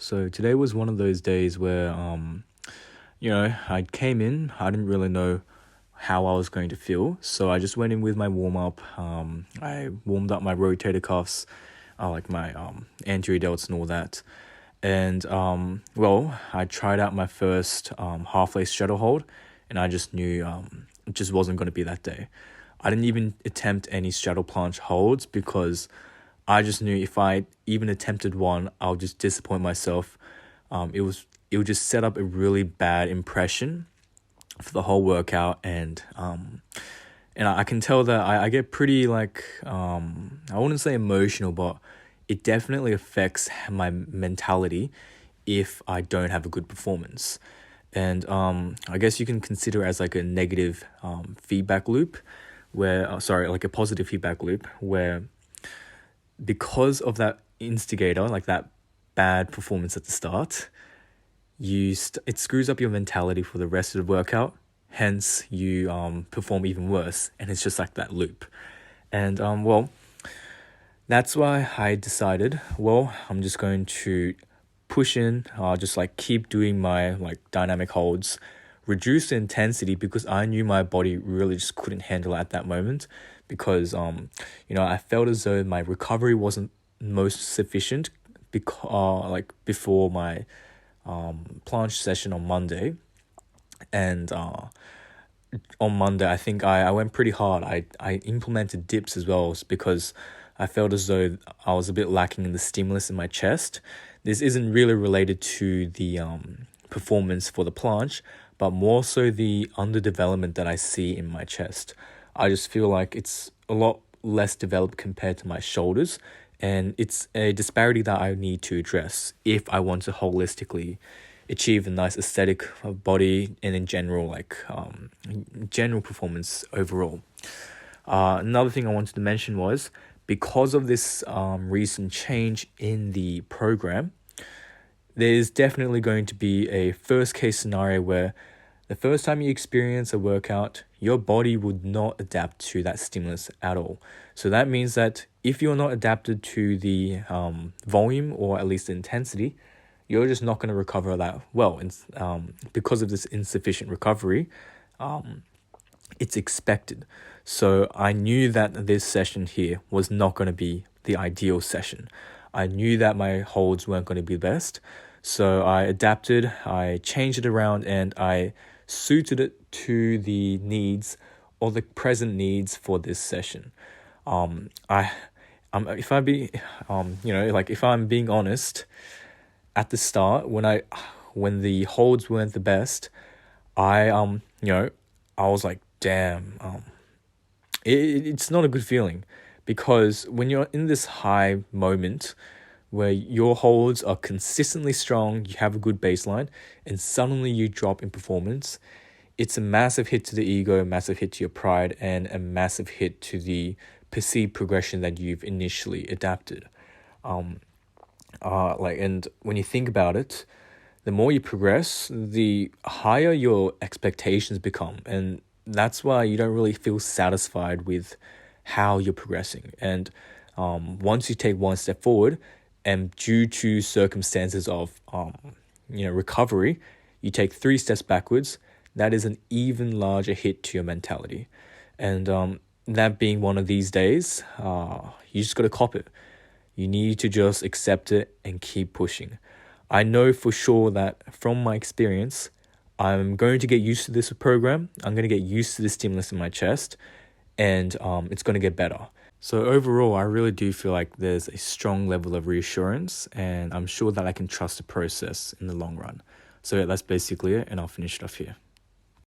So today was one of those days where, I came in, I didn't really know how I was going to feel. So I just went in with my warm up. I warmed up my rotator cuffs, like my anterior delts and all that. And, I tried out my first half-lace straddle hold, and I just knew it just wasn't going to be that day. I didn't even attempt any straddle planche holds because I just knew if I even attempted one, I'll just disappoint myself. It would just set up a really bad impression for the whole workout, and I can tell that I get pretty I wouldn't say emotional, but it definitely affects my mentality if I don't have a good performance. And I guess you can consider it as like a negative feedback loop like a positive feedback loop where because of that instigator, like that bad performance at the start, it screws up your mentality for the rest of the workout. Hence, you perform even worse, and it's just like that loop. And that's why I decided, I'm just going to push in, just keep doing my dynamic holds, reduce the intensity because I knew my body really just couldn't handle it at that moment because I felt as though my recovery wasn't most sufficient before my planche session on Monday. And on Monday I think I went pretty hard. I implemented dips as well because I felt as though I was a bit lacking in the stimulus in my chest. This isn't really related to the performance for the planche, but more so the underdevelopment that I see in my chest. I just feel like it's a lot less developed compared to my shoulders, and it's a disparity that I need to address if I want to holistically achieve a nice aesthetic of body and in general, general performance overall. Another thing I wanted to mention was because of this recent change in the program, there's definitely going to be a first case scenario where the first time you experience a workout, your body would not adapt to that stimulus at all. So that means that if you're not adapted to the volume or at least the intensity, you're just not going to recover that well. And because of this insufficient recovery, it's expected. So I knew that this session here was not going to be the ideal session. I knew that my holds weren't going to be best. So I adapted, I changed it around, and I suited it to the needs or the present needs for this session. If I'm being honest, at the start when the holds weren't the best, I was like, damn, it's not a good feeling because when you're in this high moment where your holds are consistently strong, you have a good baseline, and suddenly you drop in performance, it's a massive hit to the ego, a massive hit to your pride, and a massive hit to the perceived progression that you've initially adapted. And when you think about it, the more you progress, the higher your expectations become, and that's why you don't really feel satisfied with how you're progressing. And once you take one step forward, and due to circumstances of recovery, you take 3 steps backwards, that is an even larger hit to your mentality. And that being one of these days, you just got to cop it. You need to just accept it and keep pushing. I know for sure that from my experience, I'm going to get used to this program. I'm going to get used to the stimulus in my chest, and it's going to get better. So overall, I really do feel like there's a strong level of reassurance, and I'm sure that I can trust the process in the long run. So that's basically it, and I'll finish it off here.